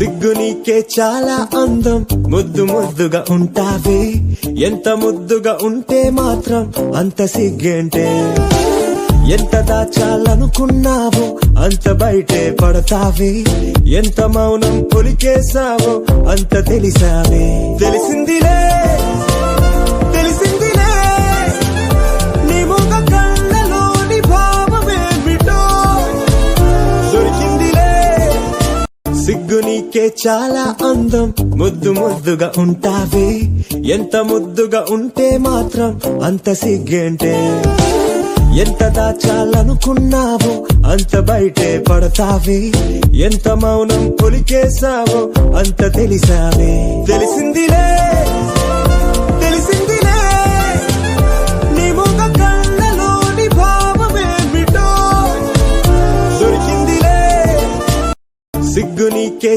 సిగ్గు నీకే చాలా అందం, ముద్దు ముద్దుగా ఉంటావే. ఎంత ముద్దుగా ఉంటే మాత్రం అంత సిగ్గేంటే. ఎంత దాచాలనుకున్నావో అంత బయటే పడతావే. ఎంత మౌనం పొలికేసావో అంత తెలిసావే. తెలిసిందిలే తెలిసిందిలే నీ ముఖ కళ్ళలోని భావమేమిటో దొరికిందిలే. సిగ్గు నీకే చాలా అందం, ముద్దు ముద్దుగా ఉంటావే. ఎంత ముద్దుగా ఉంటే మాత్రం అంత సిగ్గేంటే. ఎంత దాచాలనుకున్నావో అంత బయటే పడతావే. ఎంత మౌనం పొలికేసావో అంత తెలిసావే. తెలిసిందిలే తెలిసిందిలే నీ ముఖ కళ్ళలోని భావమేమిటో దొరికిందిలే. సిగ్గు నీకే